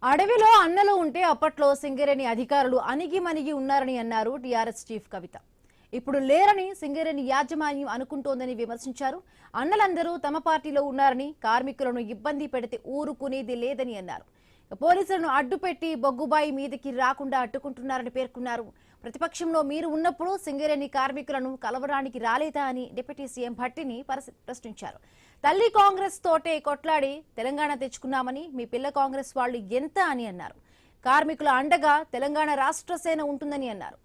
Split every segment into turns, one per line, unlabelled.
అడవిలో అన్నలు ఉంటే అప్పట్లో సింగరేణి అధికారులు అణిగిమణిగి ఉన్నారని అన్నారు టీఆర్ఎస్ చీఫ్ కవిత. ఇప్పుడు లేరని సింగరేణి యాజమాన్యం అనుకుంటోందని విమర్శించారు. అన్నలందరూ తమ పార్టీలో ఉన్నారని, కార్మికులను ఇబ్బంది పెడితే ఊరుకునేది లేదని అన్నారు. పోలీసులను అడ్డుపెట్టి బొగ్గుబాయి మీదకి రాకుండా అడ్డుకుంటున్నారని పేర్కొన్నారు. ప్రతిపక్షంలో మీరు ఉన్నప్పుడు సింగరేణి కార్మికులను కలవడానికి రాలేదా అని డిప్యూటీ సీఎం భట్టిని ప్రశ్నించారు. తల్లి కాంగ్రెస్ తోటే కొట్లాడి తెలంగాణ తెచ్చుకున్నామని, మీ పిల్ల కాంగ్రెస్ వాళ్ళు ఎంత అని అన్నారు. కార్మికుల అండగా తెలంగాణ రాష్ట్ర సేన ఉంటుందని అన్నారు.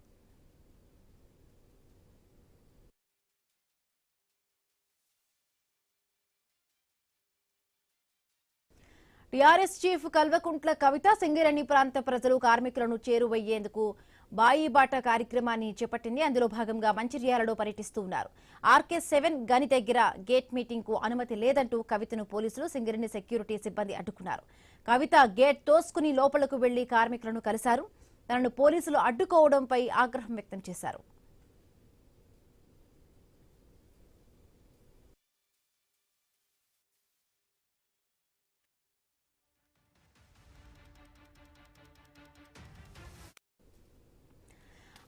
టీఆర్ఎస్ చీఫ్ కల్వకుంట్ల కవిత సింగరేణి ప్రాంత ప్రజలు కార్మికులను చేరువయ్యేందుకు బాయిబాట కార్యక్రమాన్ని చేపట్టింది. అందులో భాగంగా మంచిర్యాలలో పర్యటిస్తూ ఉన్నారు. RK7 గని దగ్గర గేట్ మీటింగ్ కు అనుమతి లేదంటూ కవితను పోలీసులు, సింగరేణి సెక్యూరిటీ సిబ్బంది అడ్డుకున్నారు. కవిత గేట్ తోసుకుని లోపలకు వెళ్లి కార్మికులను కలిశారు. తనను పోలీసులు అడ్డుకోవడంపై ఆగ్రహం వ్యక్తం చేశారు.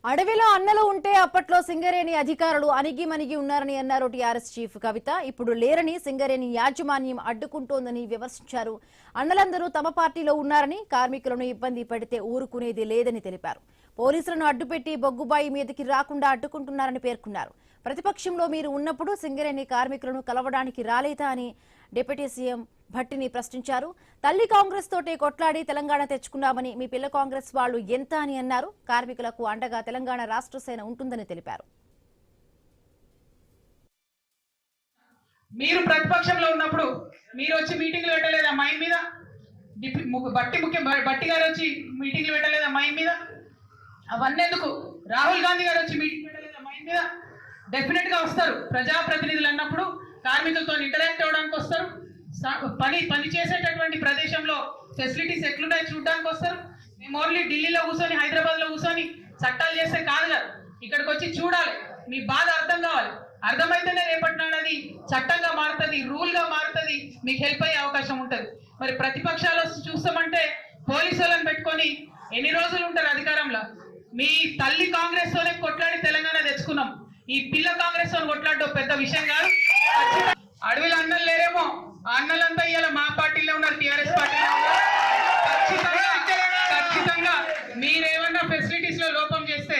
అడవిలో అన్నలు ఉంటే అప్పట్లో సింగరేణి అధికారులు అణిగిమణిగి ఉన్నారని అన్నారు టీఆర్ఎస్ చీఫ్ కవిత. ఇప్పుడు లేరని సింగరేణి యాజమాన్యం అడ్డుకుంటోందని విమర్శించారు. అన్నలందరూ తమ పార్టీలో ఉన్నారని, కార్మికులను ఇబ్బంది పెడితే ఊరుకునేది లేదని తెలిపారు. పోలీసులను అడ్డుపెట్టి బొగ్గుబాయి మీదకి రాకుండా అడ్డుకుంటున్నారని పేర్కొన్నారు. ప్రతిపక్షంలో మీరు ఉన్నప్పుడు సింగరేణి కార్మికులను కలవడానికి రాలేదా అని డిప్యూటీ సీఎం భట్టిని ప్రశ్నించారు. తల్లి కాంగ్రెస్ తోటే కొట్లాడి తెలంగాణ తెచ్చుకున్నామని, మీ పిల్ల కాంగ్రెస్ వాళ్ళు ఎంత అని అన్నారు. కార్మికులకు అండగా తెలంగాణ రాష్ట్ర సేన ఉంటుందని తెలిపారు.
మీరు ప్రతిపక్షంలో ఉన్నప్పుడు మీరు వచ్చి మీటింగ్లు పెట్టలేదా మైండ్ మీద? బట్టి గారు వచ్చి మీటింగ్లు పెట్టలేదా మైండ్ మీద? అవన్నీ ఎందుకు? రాహుల్ గాంధీ గారు వచ్చి మీటింగ్ పెట్టలేదా మైండ్ మీద? డెఫినెట్ గా వస్తారు. ప్రజాప్రతినిధులు అన్నప్పుడు కార్మికులతో ఇంటరాక్ట్ అవ్వడానికి వస్తారు. పని చేసేటటువంటి ప్రదేశంలో ఫెసిలిటీస్ ఎట్లున్నాయో చూడడానికి వస్తారు. మేము ఓన్లీ ఢిల్లీలో కూర్చొని, హైదరాబాద్ లో కూర్చొని చట్టాలు చేస్తే కాదు కదా, ఇక్కడికి వచ్చి చూడాలి. మీ బాధ అర్థం కావాలి. అర్థమైతేనే రేపటి నాడు అది చట్టంగా మారుతుంది, రూల్ గా మారుతుంది, మీకు హెల్ప్ అయ్యే అవకాశం ఉంటుంది. మరి ప్రతిపక్షాలు చూస్తామంటే పోలీసు వాళ్ళని పెట్టుకొని ఎన్ని రోజులు ఉంటారు అధికారంలో? మీ తల్లి కాంగ్రెస్ తోనే కొట్లాడి తెలంగాణ తెచ్చుకున్నాం. ఈ పిల్ల కాంగ్రెస్ తో కొట్లాడడం పెద్ద విషయం కాదు. అడవిలో అన్నలు లేరేమో, ఆ అన్నలంతా ఇవాళ మా పార్టీలో ఉన్నారు, టీఆర్ఎస్ పార్టీలో ఉన్నారు. ఖచ్చితంగా మీరేమన్నా ఫెసిలిటీస్ లో లోపం చేస్తే,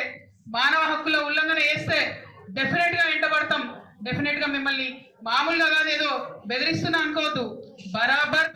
మానవ హక్కుల ఉల్లంఘన చేస్తే డెఫినెట్ గా వెంటబడతాం. డెఫినెట్ గా మిమ్మల్ని మామూలుగా కాదు ఏదో బెదిరిస్తున్నా అనుకోవద్దు, బరాబర్